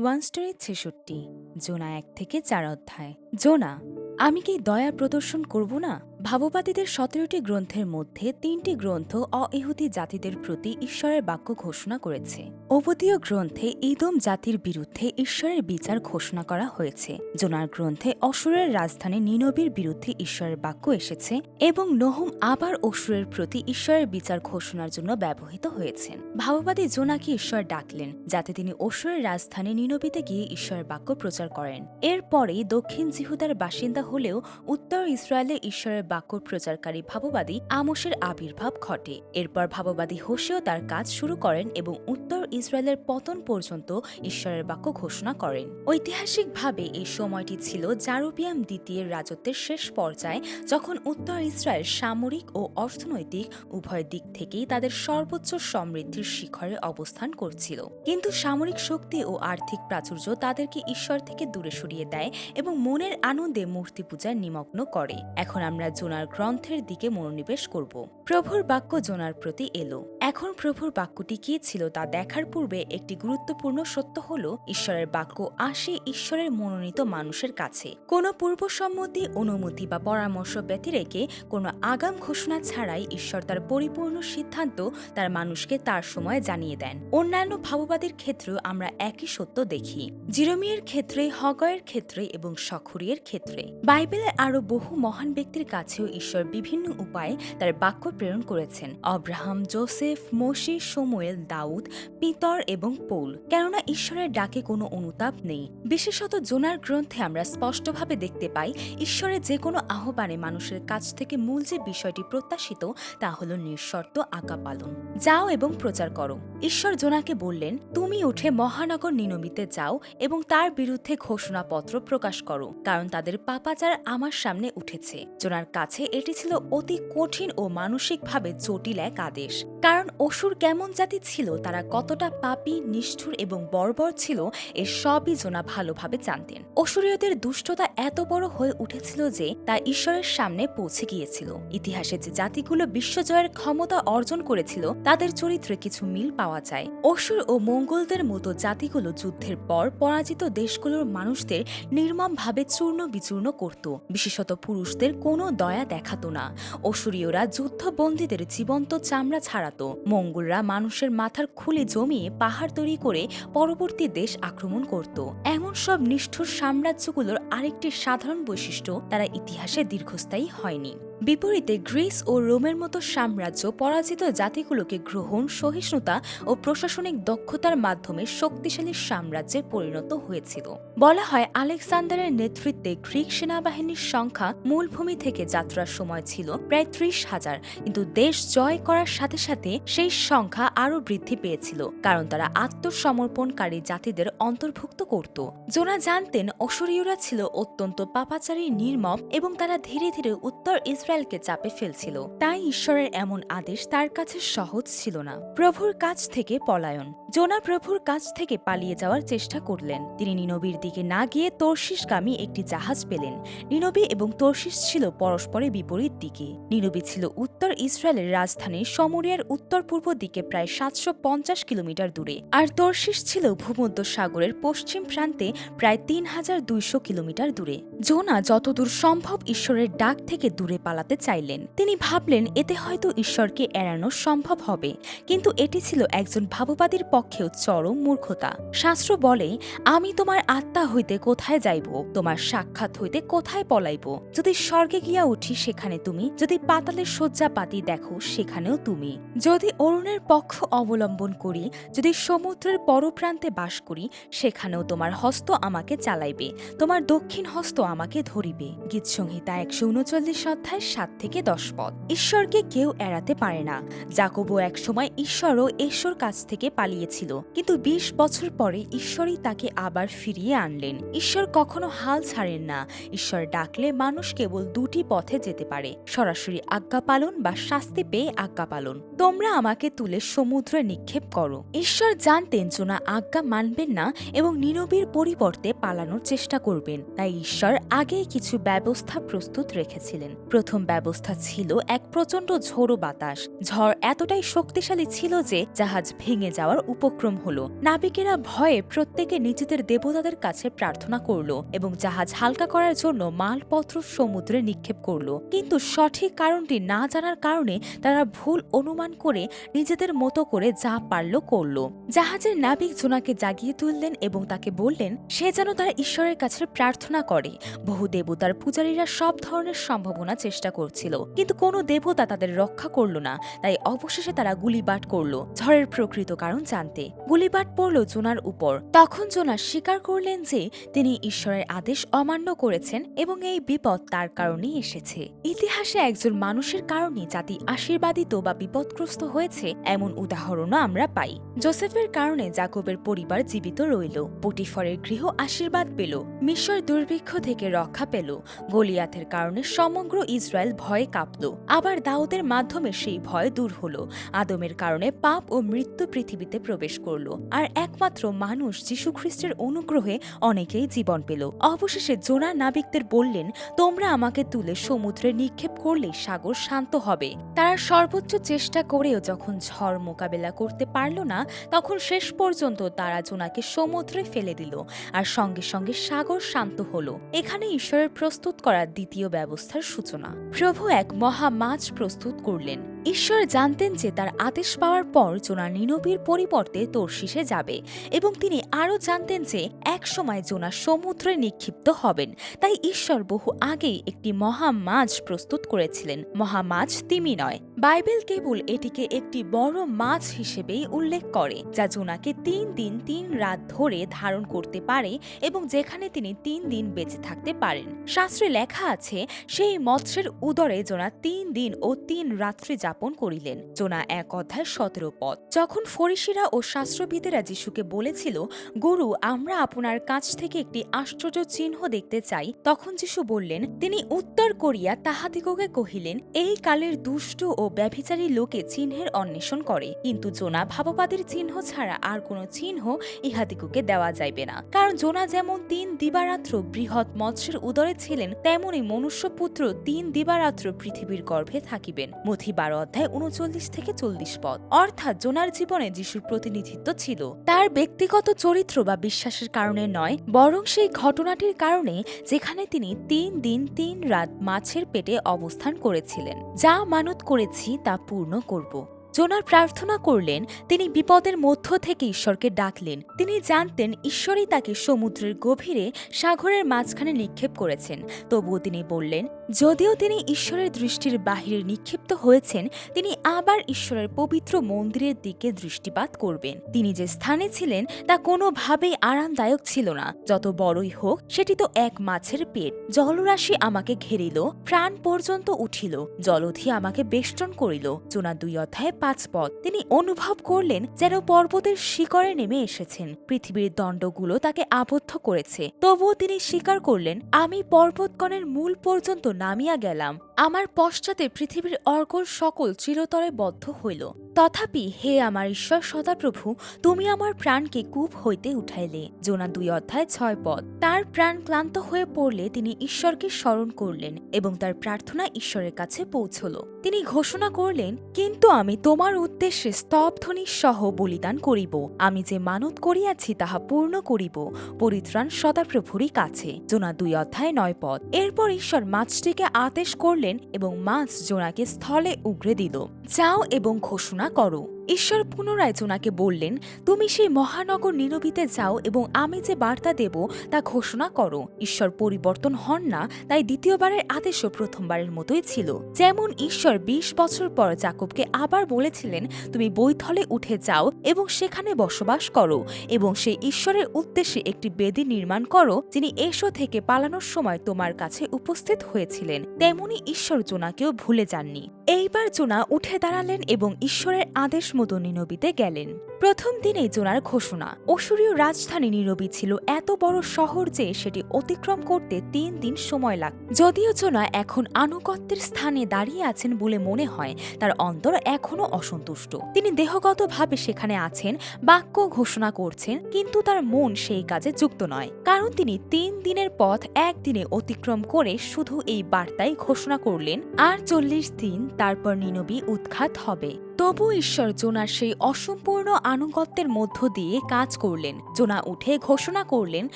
One story ৬৬ জোনা ১ থেকে ৪ অধ্যায়। জোনা, আমি কি দয়া প্রদর্শন করব না? ভাববাদীদের ১৭টি গ্রন্থের মধ্যে ৩টি গ্রন্থ অইহুদি জাতিদের প্রতি ঈশ্বরের বাক্য ঘোষণা করেছে। ওবদীয় গ্রন্থে ইদোম জাতির বিরুদ্ধে ঈশ্বরের বিচার ঘোষণা করা হয়েছে। জোনার গ্রন্থে অসুরের রাজধানী নিনবীর বিরুদ্ধে ঈশ্বরের বাক্য এসেছে এবং নহুম আবার অসুরের প্রতি ঈশ্বরের বিচার ঘোষণার জন্য ব্যবহৃত হয়েছেন। ভাববাদী জোনাকে ঈশ্বর ডাকলেন যাতে তিনি অসুরের রাজধানী নিনবীতে গিয়ে ঈশ্বরের বাক্য প্রচার করেন। এরপরেই দক্ষিণ জিহুদার বাসিন্দা হলেও উত্তর ইসরায়েলে ঈশ্বরের বাক্য প্রচারকারী ভাববাদী আমোসের আবির্ভাব ঘটে। এরপর ভাববাদী হোসেও তার কাজ শুরু করেন এবং উত্তর ইসরায়েলের পতন পর্যন্ত ঈশ্বরের বাক্য ঘোষণা করেন। ঐতিহাসিকভাবে এই সময়টি ছিল জারুবিয়াম দ্বিতীয়ের রাজত্বের শেষ পর্যায়ে, যখন উত্তর ইসরায়েল সামরিক ও অর্থনৈতিক উভয় দিক থেকেই তাদের সর্বোচ্চ সমৃদ্ধির শিখরে অবস্থান করছিল। কিন্তু সামরিক শক্তি ও আর্থিক প্রাচুর্য তাদেরকে ঈশ্বর থেকে দূরে সরিয়ে দেয় এবং মনের আনন্দে মূর্তি পূজায় নিমগ্ন করে। এখন আমরা জোনার গ্রন্থের দিকে মনোনিবেশ করব। প্রভুর বাক্য জোনার প্রতি এলো। এখন প্রভুর বাক্যটি কি ছিল তা দেখার পূর্বে একটি গুরুত্বপূর্ণ সত্য হল, ঈশ্বরের বাক্য আসে ঈশ্বরের মনোনীত মানুষের কাছে। কোনো পূর্বসম্মতি, অনুমতি বা পরামর্শ ব্যতিরেকে কোনো আগাম ঘোষণা ছাড়াই ঈশ্বর তার পরিপূর্ণ সিদ্ধান্ত তার মানুষকে তার সময় জানিয়ে দেন। অন্যান্য ভাববাদীর ক্ষেত্রেও আমরা একই সত্য দেখি। জিরোমিয়ের ক্ষেত্রে, হগয়ের ক্ষেত্রে এবং সখরিয়ের ক্ষেত্রে। বাইবেলের আরও বহু মহান ব্যক্তির কাছেও ঈশ্বর বিভিন্ন উপায়ে তার বাক্য প্রেরণ করেছেন। অব্রাহাম, জোসেফ, মোশে, শমুয়েল, দাউদ, পিতর এবং পৌল। কেননা ঈশ্বরের ডাকে কোনো অনুতাপ নেই। বিশেষত জোনার গ্রন্থে আমরা স্পষ্টভাবে দেখতে পাই, ঈশ্বরের যে কোনো আহ্বানে মানুষের কাছ থেকে মূল যে বিষয়টি প্রত্যাশিত তা হল নিঃশর্ত আজ্ঞা পালন। যাও এবং প্রচার করো। ঈশ্বর জোনাকে বললেন, তুমি উঠে মহানগর নিনবীতে যাও এবং তার বিরুদ্ধে ঘোষণাপত্র প্রকাশ করো, কারণ তাদের পাপাচার আমার সামনে উঠেছে। জোনার কাছে এটি ছিল অতি কঠিন ও মানসিকভাবে জটিল এক আদেশ। কারণ অসুর কেমন জাতি ছিল, তারা কতটা পাপী, নিষ্ঠুর এবং বর্বর ছিল, এর সবই জোনা ভালোভাবে জানতেন। অসুরীয়দের দুষ্টতা এত বড় হয়ে উঠেছিল যে তা ঈশ্বরের সামনে পৌঁছে গিয়েছিল। ইতিহাসে যে জাতিগুলো বিশ্বজয়ের ক্ষমতা অর্জন করেছিল তাদের চরিত্রে কিছু মিল পাওয়া যায়। অসুর ও মঙ্গলদের মতো জাতিগুলো যুদ্ধের পর পরাজিত দেশগুলোর মানুষদের নির্মমভাবে চূর্ণ বিচূর্ণ করত, বিশেষত পুরুষদের কোনো দয়া দেখাতো না। অসুরীয়রা যুদ্ধবন্দীদের জীবন্ত চামড়া ছাড়াতো। মঙ্গলরা মানুষের মাথার খুলে জমিয়ে পাহাড় তৈরি করে পরবর্তী দেশ আক্রমণ করত। এমন সব নিষ্ঠুর সাম্রাজ্যগুলোর আরেকটি সাধারণ বৈশিষ্ট্য, তারা ইতিহাসে দীর্ঘস্থায়ী হয়নি। বিপরীতে গ্রিস ও রোমের মতো সাম্রাজ্য পরাজিত জাতিগুলোকে গ্রহণ, সহিষ্ণুতা ও প্রশাসনিক দক্ষতার মাধ্যমে শক্তিশালী সাম্রাজ্যে পরিণত হয়েছিল। বলা হয়, আলেকজান্ডারের নেতৃত্বে গ্রিক সেনাবাহিনীর সংখ্যা মূলভূমি থেকে যাত্রার সময় ছিল প্রায় ৩০,০০০, কিন্তু দেশ জয় করার সাথে সাথে সেই সংখ্যা আরও বৃদ্ধি পেয়েছিল, কারণ তারা আত্মসমর্পণকারী জাতিদের অন্তর্ভুক্ত করত। জোনা জানতেন অসুরীয়রা ছিল অত্যন্ত পাপাচারী, নির্মম এবং তারা ধীরে ধীরে উত্তর ইসরায়েলকে চাপে ফেলছিল। তাই ঈশ্বরের এমন আদেশ তার কাছে সহজ ছিল না। প্রভুর কাছ থেকে পলায়ন। জোনা প্রভুর কাছ থেকে পালিয়ে যাওয়ার চেষ্টা করলেন। তিনি নিনবীর দিকে না গিয়ে তর্শিসগামী একটি জাহাজ পেলেন। নিনবী এবং তর্শিস ছিল পরস্পরের বিপরীত দিকে। নিনবী ছিল উত্তর ইসরায়েলের রাজধানী সমরিয়ার উত্তর পূর্ব দিকে প্রায় ৭৫০ কিলোমিটার দূরে, আর তর্শিস ছিল ভূমধ্য সাগরের পশ্চিম প্রান্তে প্রায় ৩,২০০ কিলোমিটার দূরে। জোনা যতদূর সম্ভব ঈশ্বরের ডাক থেকে দূরে পালাতে চাইলেন। তিনি ভাবলেন এতে হয়তো ঈশ্বরকে এড়ানো সম্ভব হবে, কিন্তু এটি ছিল একজন ভাববাদীর পক্ষেও চরম মূর্খতা। শাস্ত্র বলে, আমি তোমার আত্মা হইতে কোথায় যাইব, তোমার সাক্ষাৎ হইতে কোথায় পলাইব? যদি স্বর্গে গিয়া উঠি সেখানে তুমি, যদি পাতালের শয্যাপাতি দেখো সেখানেও তুমি, যদি অরুণের পক্ষ অবলম্বন করি, যদি সমুদ্রের পরপ্রান্তে বাস করি, সেখানেও তোমার হস্ত আমাকে চালাইবে, তোমার দক্ষিণ হস্ত আমাকে ধরিবে। গীতসংহিতা ১৩৯ অধ্যায় ৭ থেকে ১০ পদ। ঈশ্বরকে কেউ এড়াতে পারে না। যাকোবও একসময় ঈশ্বরও এশোর কাছ থেকে পালিয়েছিল, কিন্তু ২০ বছর পরে ঈশ্বরই তাকে আবার ফিরিয়ে আনলেন। ঈশ্বর কখনো হাল ছাড়েন না। ঈশ্বর ডাকলে মানুষ কেবল দুটি পথে যেতে পারে, সরাসরি আজ্ঞা পালন বা শাস্তি পেয়ে আজ্ঞা পালন। তোমরা আমাকে তুলে সমুদ্রে নিক্ষেপ করো। ঈশ্বর জানতেন জোনা আজ্ঞা মানবেন না এবং নিনবীর পরিবর্তে পালানোর চেষ্টা করবেন, তাই ঈশ্বর আগেই কিছু ব্যবস্থা প্রস্তুত রেখেছিলেন। প্রথম প্রথম ব্যবস্থা ছিল এক প্রচণ্ড ঝোড়ো বাতাস। ঝড় এতটাই শক্তিশালী ছিল যে জাহাজ ভেঙে যাওয়ার উপক্রম হলো। নাবিকেরা ভয়ে প্রত্যেকে নিজেদের দেবতাদের কাছে প্রার্থনা করল এবং জাহাজ হালকা করার জন্য মালপত্র সমুদ্রে নিক্ষেপ করল। কিন্তু সঠিক কারণটি না জানার কারণে তারা ভুল অনুমান করে নিজেদের মতো করে যা পারল করল। জাহাজের নাবিক জোনাকে জাগিয়ে তুললেন এবং তাকে বললেন সে যেন তার ঈশ্বরের কাছে প্রার্থনা করে। বহু দেবতার পূজারীরা সব ধরনের সম্ভাবনা চেষ্টা করছিল, কিন্তু কোনো দেবতা তাদের রক্ষা করল না। তাই অবশেষে তারা গুলিবাট করল ঝড়ের প্রকৃত কারণ জানতে। গুলিবাট পড়ল জোনার উপর। তখন জোনা স্বীকার করলেন যে তিনি ঈশ্বরের আদেশ অমান্য করেছেন এবং এই বিপদ তার কারণেই এসেছে। ইতিহাসে একজন মানুষের কারণে জাতি আশীর্বাদিত বা বিপদগ্রস্ত হয়েছে এমন উদাহরণও আমরা পাই। যোসেফের কারণে যাকবের পরিবার জীবিত রইল, পটিফরের গৃহ আশীর্বাদ পেল, মিশর দুর্ভিক্ষ থেকে রক্ষা পেল, গলিয়াথের কারণে সমগ্র ইসরায়েল ভয়ে কাঁপল। আবার দাউদের মাধ্যমে সেই ভয় দূর হলো। আদমের কারণে পাপ ও মৃত্যু পৃথিবীতে প্রবেশ করল, আর একমাত্র মানুষ যীশুখ্রিস্টের অনুগ্রহে অনেকেই জীবন পেল। অবশেষে জোনা নাবিকদের বললেন, তোমরা আমাকে তুলে সমুদ্রে নিক্ষেপ করলেই সাগর শান্ত হবে। তারা সর্বোচ্চ চেষ্টা করেও যখন ঝড় মোকাবেলা করতে পারল না, তখন শেষ পর্যন্ত তারা জোনাকে সমুদ্রে ফেলে দিল, আর সঙ্গে সঙ্গে সাগর শান্ত হলো। এখানে ঈশ্বরের প্রস্তুত করা দ্বিতীয় ব্যবস্থার সূচনা। প্রভু এক মহা মাছ প্রস্তুত করলেন। ঈশ্বর জানতেন যে তার আদেশ পাওয়ার পর জোনা নিনবীর পরিবর্তে তর্শিসে যাবে, এবং তিনি আরও জানতেন যে একসময় জোনা সমুদ্রে নিক্ষিপ্ত হবেন। তাই ঈশ্বর বহু আগেই একটি মহা মাছ প্রস্তুত করেছিলেন। মহা মাছ তিমি নয়। বাইবেল কেবল এটিকে একটি বড় মাছ হিসেবেই উল্লেখ করে, যা জোনাকে 3 দিন 3 রাত ধরে ধারণ করতে পারে এবং যেখানে তিনি 3 দিন বেঁচে থাকতে পারেন। শাস্ত্রে লেখা আছে, সেই মৎস্যের উদরে জোনা 3 দিন ও 3 রাত্রি যাপন করিলেন। জোনা 1:17 পদ। যখন ফরিসিরা ও শাস্ত্রবিদেরা যিশুকে বলেছিল, গুরু, আমরা আপনার কাছ থেকে একটি আশ্চর্য চিহ্ন দেখতে চাই, তখন যিশু বললেন, তিনি উত্তর করিয়া তাহাদিগকে কহিলেন, এই কালের দুষ্ট ও ব্যভিচারী লোকে চিহ্নের অন্বেষণ করে, কিন্তু জোনা ভাববাদীর চিহ্ন ছাড়া আর কোনো চিহ্ন ইহাদিগকে দেওয়া যাইবে না। কারণ জোনা যেমন 3 দিবারাত্র বৃহৎ মৎস্যের উদরে ছিলেন, তেমনি মনুষ্যপুত্র 3 দিবারাত্র পৃথিবীর গর্ভে থাকিবেন। মথি 12:39-40 পদ। অর্থাৎ জোনার জীবনে যিশুর প্রতিনিধিত্ব ছিল তার ব্যক্তিগত চরিত্র বা বিশ্বাসের কারণে নয়, বরং সেই ঘটনাটির কারণে যেখানে তিনি 3 দিন 3 রাত মাছের পেটে অবস্থান করেছিলেন। যা মানত করেছি তা পূর্ণ করব। জোনার প্রার্থনা করলেন, তিনি বিপদের মধ্য থেকে ঈশ্বরকে ডাকলেন। তিনি জানতেন ঈশ্বরই তাকে সমুদ্রের গভীরে সাগরের মাঝখানে নিক্ষেপ করেছেন। তবুও তিনি বললেন, যদিও তিনি ঈশ্বরের দৃষ্টির বাহিরে নিক্ষিপ্ত হয়েছেন, তিনি আবার ঈশ্বরের পবিত্র মন্দিরের দিকে দৃষ্টিপাত করবেন। তিনি যে স্থানে ছিলেন তা কোনোভাবেই আরামদায়ক ছিল না। যত বড়ই হোক, সেটি তো এক মাছের পেট। জলরাশি আমাকে ঘেরিল, প্রাণ পর্যন্ত উঠিল, জলধি আমাকে বেষ্টন করিল। জোনা 2:5 পদ। তিনি অনুভব করলেন যেন পর্বতের শিকড়ে নেমে এসেছেন। পৃথিবীর দণ্ডগুলো তাকে আবদ্ধ করেছে। তবুও তিনি স্বীকার করলেন, আমি পর্বতগণের মূল পর্যন্ত নামিয়া গেলাম, আমার পশ্চাতে পৃথিবীর অর্গল সকল চিরতরে বদ্ধ হইল। তথাপি হে আমার ঈশ্বর সদাপ্রভু, তুমি আমার প্রাণকে কূপ হইতে উঠাইলে। জোনা 2:6 পদ। তার প্রাণ ক্লান্ত হয়ে পড়লে তিনি ঈশ্বরকে স্মরণ করলেন এবং তার প্রার্থনা ঈশ্বরের কাছে পৌঁছল। তিনি ঘোষণা করলেন, কিন্তু আমি তোমার উদ্দেশ্যে স্তবধ্বনি সহ বলিদান করিব। আমি যে মানত করিয়াছি তাহা পূর্ণ করিব, পরিত্রাণ সদাপ্রভুরই কাছে। জোনা 2:9 পদ। এরপর ঈশ্বর মাছটিকে আদেশ করলেন এবং মাছ জোনাকে স্থলে উগরে দিল। যাও এবং ঘোষণা করো। ঈশ্বর পুনরায় জোনাকে বললেন, তুমি সেই মহানগর নিনবীতে যাও এবং আমি যে বার্তা দেব তা ঘোষণা করো। ঈশ্বর পরিবর্তন হন না, তাই দ্বিতীয়বারের আদেশও প্রথমবারের মতোই ছিল। যেমন ঈশ্বর 20 বছর পর যাকবকে আবার বলেছিলেন, তুমি বৈথলে উঠে যাও এবং সেখানে বসবাস করো এবং সেই ঈশ্বরের উদ্দেশ্যে একটি বেদি নির্মাণ করো, যিনি এসো থেকে পালানোর সময় তোমার কাছে উপস্থিত হয়েছিলেন। তেমনি ঈশ্বর জোনাকেও ভুলে যাননি। এইবার জোনা উঠে দাঁড়ালেন এবং ঈশ্বরের আদেশ মতো নিনবীতে গেলেন। প্রথম দিনেই জোনার ঘোষণা। অসুরীয় রাজধানী নিনবী ছিল এত বড় শহর যে সেটি অতিক্রম করতে 3 দিন সময় লাগ। যদিও জোনা এখন আনুগত্যের স্থানে দাঁড়িয়ে আছেন বলে মনে হয়, তার অন্তর এখনও অসন্তুষ্ট। তিনি দেহগতভাবে সেখানে আছেন, বাক্য ঘোষণা করছেন, কিন্তু তার মন সেই কাজে যুক্ত নয়। কারণ তিনি 3 দিনের পথ একদিনে অতিক্রম করে শুধু এই বার্তাই ঘোষণা করলেন, আর 40 দিন তারপর নিনবী উৎখাত হবে। তবু ঈশ্বর জোনার সেই অসম্পূর্ণ আনুগত্যের মধ্য দিয়ে কাজ করলেন। জোনা উঠে ঘোষণা করলেন,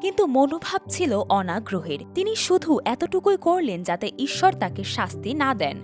কিন্তু মনোভাব ছিল অনাগ্রহের। তিনি শুধু এতটুকুই করলেন যাতে ঈশ্বর তাকে শাস্তি না দেন।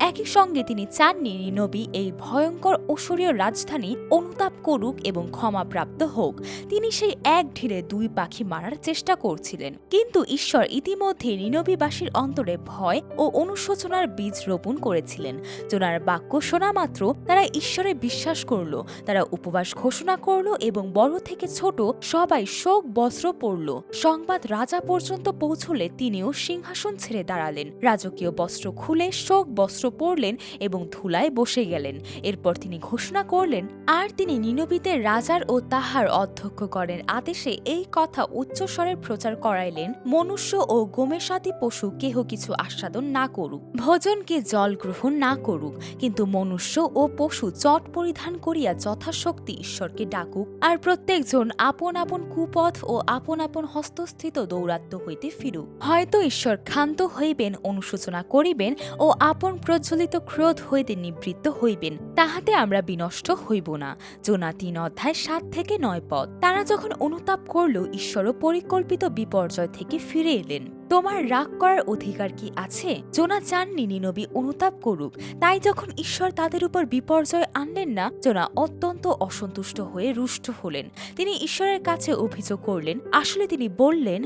একই সঙ্গে তিনি চাননি নিনবী এই ভয়ঙ্কর অসুরীয় রাজধানী অনুতাপ করুক এবং ক্ষমাপ্রাপ্ত হোক। তিনি সেই এক ঢিলে 2 পাখি মারার চেষ্টা করছিলেন। কিন্তু ঈশ্বর ইতিমধ্যে নিনবীবাসীর অন্তরে ভয় ও অনুশোচনার বীজ রোপণ করেছিলেন। জোনার বাক্য শোনা মাত্র তারা ঈশ্বরে বিশ্বাস করল। তারা উপবাস ঘোষণা করল এবং বড় থেকে ছোট সবাই শোক বস্ত্র পরল। সংবাদ রাজা পর্যন্ত পৌঁছলে তিনিও সিংহাসন ছেড়ে দাঁড়ালেন, রাজকীয় বস্ত্র খুলে শোক বস্ত্র পরলেন এবং ধুলায় বসে গেলেন। এরপর তিনি ঘোষণা করলেন, আর তিনি নিনবীতে রাজার ও তাহার অধ্যক্ষগণের আদেশে এই কথা উচ্চস্বরে প্রচার করাইলেন, মনুষ্য ও গোমেশাদি পশু কেহ কিছু আস্বাদন না করুক, ভোজনকে জল গ্রহণ না করুক, কিন্তু মনুষ্য ও পশু চট পরিধান করিয়া যথাশক্তি ঈশ্বরকে ডাকুক, আর প্রত্যেকজন আপন আপন কুপথ ও আপন আপন হস্তস্থিত দৌরাত্ম্য হইতে ফিরুক। হয়তো ঈশ্বর ক্ষান্ত হইবেন, অনুশোচনা করিবেন ও আপন প্রজ্বলিত ক্রোধ হইতে নিবৃত্ত হইবেন, তাহাতে আমরা বিনষ্ট হইব না। জোনা 3 অধ্যায় 7 থেকে 9 পদ। তারা যখন অনুতাপ করল, ঈশ্বরও পরিকল্পিত বিপর্যয় থেকে ফিরে এলেন। তোমার রাগ করার অধিকার কি আছে? জোনা চাননি নিনবী অনুতাপ করুক, তাই যখন ঈশ্বর তাদের উপর বিপর্যয় আনলেন না, জোনা অত্যন্ত অসন্তুষ্ট হয়ে রুষ্ট হলেন। তিনি ঈশ্বরের কাছে অভিযোগ করলেন। আসলে তিনি বললেন,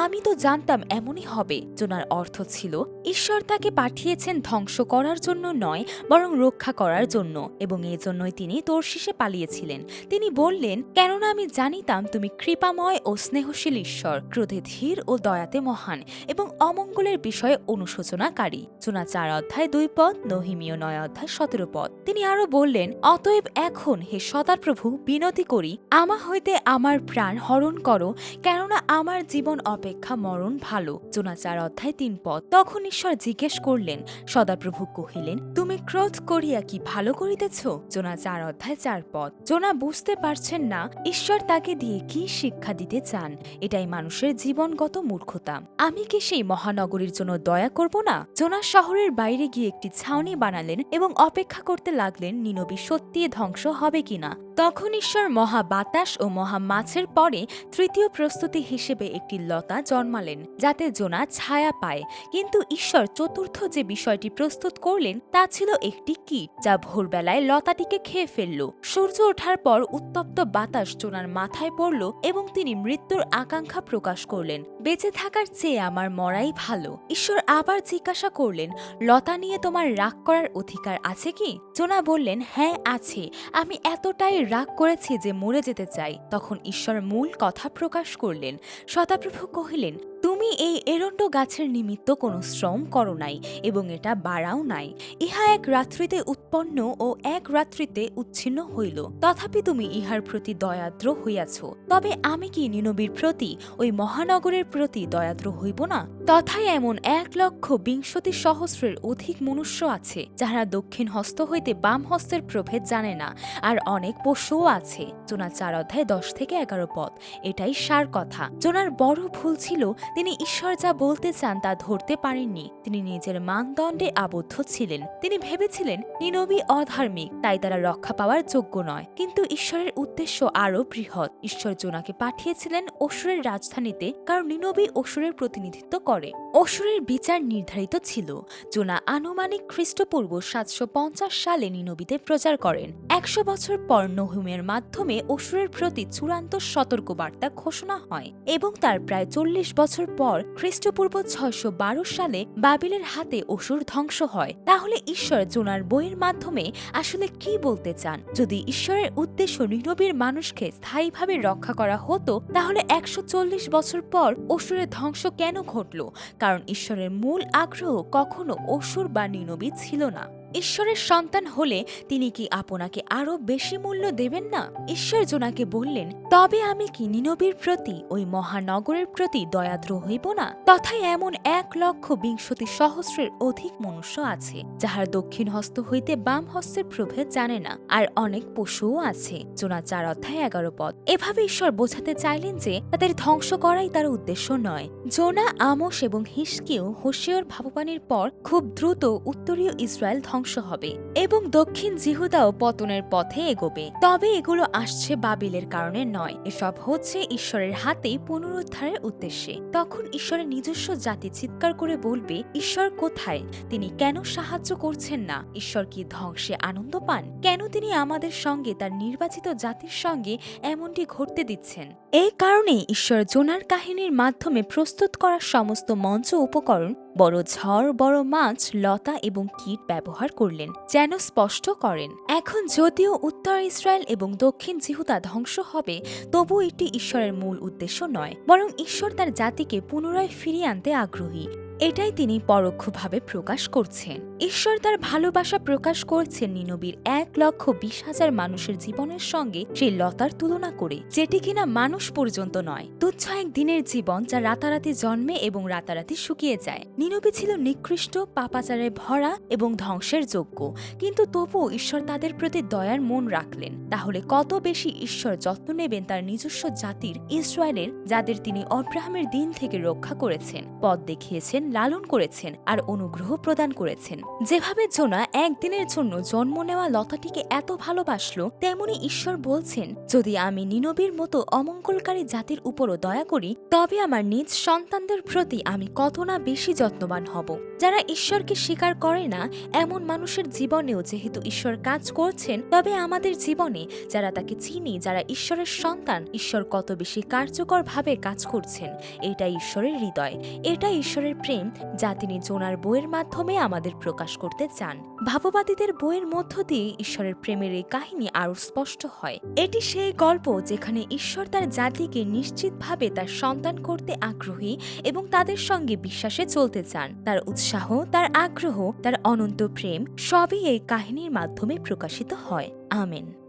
আমি তো জানতাম এমনই হবে। জোনার অর্থ ছিল, ঈশ্বর তাকে পাঠিয়েছেন ধ্বংস করার জন্য নয়, বরং রক্ষা করার জন্য, এবং এজন্যই তিনি তর্শিসে পালিয়েছিলেন। তিনি বললেন, কেননা আমি জানিতাম তুমি কৃপাময় ও স্নেহশীল ঈশ্বর, ক্রোধে ধীর ও দয়াতে মহান, এবং অমঙ্গলের বিষয়ে অনুশোচনাকারী। জোনা 4 অধ্যায় 2 পদ, নহিমীয় 9 অধ্যায় 17 পদ। তিনি আরো বললেন, অতএব এখন হে সদাপ্রভু, বিনতি করি, আমা হইতে আমার প্রাণ হরণ করো, কেননা আমার জীবন অপেক্ষা মরণ ভালো। জোনা 4 অধ্যায় 3 পদ। তখন ঈশ্বর জিজ্ঞেস করলেন। সদাপ্রভু কহিলেন, তুমি ক্রোধ করিয়া কি ভালো করিতেছ? জোনা 4 অধ্যায় 4 পদ। জোনা বুঝতে পারছেন না ঈশ্বর তাকে দিয়ে কি শিক্ষা দিতে চান। এটাই মানুষের জীবনগত মূর্খতা। আমি কি সেই মহানগরীর জন্য দয়া করব না? জোনা শহরের বাইরে গিয়ে একটি ছাউনি বানালেন এবং অপেক্ষা করতে লাগলেন নিনবী সত্যি ধ্বংস হবে কিনা। তখন ঈশ্বর মহা বাতাস ও মহা মাছের পরে তৃতীয় প্রস্তুতি হিসেবে একটি লতা জন্মালেন, যাতে জোনা ছায়া পায়। কিন্তু ঈশ্বর চতুর্থ যে বিষয়টি প্রস্তুত করলেন তা ছিল একটি কীট, যা ভোরবেলায় লতাটিকে খেয়ে ফেলল। সূর্য ওঠার পর উত্তপ্ত বাতাস জোনার মাথায় পড়ল এবং তিনি মৃত্যুর আকাঙ্ক্ষা প্রকাশ করলেন। বেঁচে থাকার চেয়ে আমার মরাই ভালো। ঈশ্বর আবার জিজ্ঞাসা করলেন, লতা নিয়ে তোমার রাগ করার অধিকার আছে কি? জোনা বললেন, হ্যাঁ আছে, আমি এতটাই রাগ করেছি যে মরে যেতে চাই। তখন ঈশ্বর মূল কথা প্রকাশ করলেন। সদাপ্রভু কহিলেন, তুমি এই এরণ্ড গাছের নিমিত্ত কোনো শ্রম করো নাই এবং এটা বাড়াও নাই। ইহা এক রাত্রিতে উৎপন্ন ও এক রাত্রিতে উচ্ছিন্ন হইল, তথাপি তুমি ইহার প্রতি দয়াদ্র হইয়াছ। তবে আমি কি নিনবীর প্রতি, ওই মহানগরের প্রতি দয়াদ্র হইব না? তথায় এমন 1,20,000,000 অধিক মনুষ্য আছে, যাহারা দক্ষিণ হস্ত হইতে বাম হস্তের প্রভেদ জানে না, আর অনেক পশুও আছে। জোনা 4 অধ্যায় 10 থেকে 11 পদ। এটাই সার কথা। জোনার বড় ভুল ছিল, তিনি ঈশ্বর যা বলতে চান তা ধরতে পারেননি। তিনি নিজের মানদণ্ডে আবদ্ধ ছিলেন। তিনি ভেবেছিলেন নিনবী অধার্মিক, তাই তারা রক্ষা পাওয়ার যোগ্য নয়। কিন্তু ঈশ্বরের উদ্দেশ্য আরও বৃহৎ। ঈশ্বর জোনাকে পাঠিয়েছিলেন অসুরের রাজধানীতে, কারণ নিনবী অসুরের প্রতিনিধিত্ব করে। অসুরের বিচার নির্ধারিত ছিল। জোনা আনুমানিক খ্রিস্টপূর্ব 750 সালে নিনবীতে প্রচার করেন। 100 বছর পর নহুমের মাধ্যমে অসুরের প্রতি চূড়ান্ত সতর্কবার্তা ঘোষণা হয়, এবং তার প্রায় 40 বছর পর খ্রিস্টপূর্ব 612 সালে বাবিলের হাতে অসুর ধ্বংস হয়। তাহলে ঈশ্বর জোনার বইয়ের মাধ্যমে আসলে কি বলতে চান? যদি ঈশ্বরের উদ্দেশ্য নিনবীর মানুষকে স্থায়ীভাবে রক্ষা করা হতো, তাহলে 140 বছর পর অসুরের ধ্বংস কেন ঘটল? কারণ ঈশ্বরের মূল আগ্রহ কখনো অসুর বা নিনবী ছিল না। ঈশ্বরের সন্তান হলে তিনি কি আপনাকে আরো বেশি মূল্য দেবেন না? ঈশ্বর জোনাকে বললেন, তবে আমি কি নিনবীর প্রতি, ওই মহানগরের প্রতি দয়াদ্র হইব না? তথায় এমন 1,20,000 অধিক মনুষ্য আছে, যাহার দক্ষিণ হস্ত হইতে বাম হস্তের প্রভেদ জানে না, আর অনেক পশুও আছে। জোনা 4:11 এভাবে ঈশ্বর বোঝাতে চাইলেন যে তাদের ধ্বংস করাই তার উদ্দেশ্য নয়। জোনা, আমোস এবং হিস্কিও হোশেয়ার ভবিষ্যৎবাণীর পর খুব দ্রুত উত্তরীয় ইসরায়েল ধ্বংস হবে এবং দক্ষিণ জিহুদাও পতনের পথে এগোবে। তবে এগুলো আসছে বাবিলের কারণে নয়, এসব হচ্ছে ঈশ্বরের হাতেই পুনরুদ্ধারের উদ্দেশ্যে। তখন ঈশ্বরের নিজস্ব জাতি চিৎকার করে বলবে, ঈশ্বর কোথায়? তিনি কেন সাহায্য করছেন না? ঈশ্বর কি ধ্বংসে আনন্দ পান? কেন তিনি আমাদের সঙ্গে, তার নির্বাচিত জাতির সঙ্গে এমনটি ঘটতে দিচ্ছেন? এই কারণেই ঈশ্বর জোনার কাহিনীর মাধ্যমে প্রস্তুত করা সমস্ত মঞ্চ উপকরণ, বড় ঝড়, বড় মাছ, লতা এবং কীট ব্যবহার করলেন, যেন স্পষ্ট করেন, এখন যদিও উত্তর ইসরায়েল এবং দক্ষিণ জিহুদা ধ্বংস হবে, তবু এটি ঈশ্বরের মূল উদ্দেশ্য নয়, বরং ঈশ্বর তার জাতিকে পুনরায় ফিরিয়ে আনতে আগ্রহী। এটাই তিনি পরোক্ষভাবে প্রকাশ করছেন। ঈশ্বর তার ভালোবাসা প্রকাশ করছেন নিনবীর 1,20,000 মানুষের জীবনের সঙ্গে সেই লতার তুলনা করে, যেটি কিনা মানুষ পর্যন্ত নয়, তুচ্ছ এক দিনের জীবন যা রাতারাতি জন্মে এবং রাতারাতি শুকিয়ে যায়। নিনবী ছিল নিকৃষ্ট, পাপাচারে ভরা এবং ধ্বংসের যোগ্য, কিন্তু তবুও ঈশ্বর তাদের প্রতি দয়ার মন রাখলেন। তাহলে কত বেশি ঈশ্বর যত্ন নেবেন তার নিজস্ব জাতির, ইসরায়েলের, যাদের তিনি অব্রাহামের দিন থেকে রক্ষা করেছেন, পথ দেখিয়েছেন, লালন করেছেন আর অনুগ্রহ প্রদান করেছেন। যেভাবে জোনা একদিনের জন্য জন্ম নেওয়া লতাটিকে এত ভালোবাসলো, তেমনি ঈশ্বর বলছেন, যদি আমি নিনবীর মতো অমঙ্গলকারী জাতির উপরও দয়া করি, তবে আমার নিজ সন্তানদের প্রতি আমি কত না বেশি যত্নবান হব। যারা ঈশ্বরকে স্বীকার করে না, এমন মানুষের জীবনেও যেহেতু ঈশ্বর কাজ করছেন, তবে আমাদের জীবনে যারা তাকে চিনি, যারা ঈশ্বরের সন্তান, ঈশ্বর কত বেশি কার্যকরভাবে কাজ করছেন। এটাই ঈশ্বরের হৃদয়, এটাই ঈশ্বরের প্রেম, যা তিনি জোনার বইয়ের মাধ্যমে আমাদের প্রকাশ করতে চান। ভাববাদীদের বইয়ের মধ্য দিয়ে ঈশ্বরের প্রেমের এই কাহিনী আরো স্পষ্ট হয়। এটি সেই গল্প যেখানে ঈশ্বর তার জাতিকে নিশ্চিতভাবে তার সন্তান করতে আগ্রহী এবং তাদের সঙ্গে বিশ্বাসে চলতে চান। তার উৎসাহ, তার আগ্রহ, তার অনন্ত প্রেম সবই এই কাহিনীর মাধ্যমে প্রকাশিত হয়। আমেন।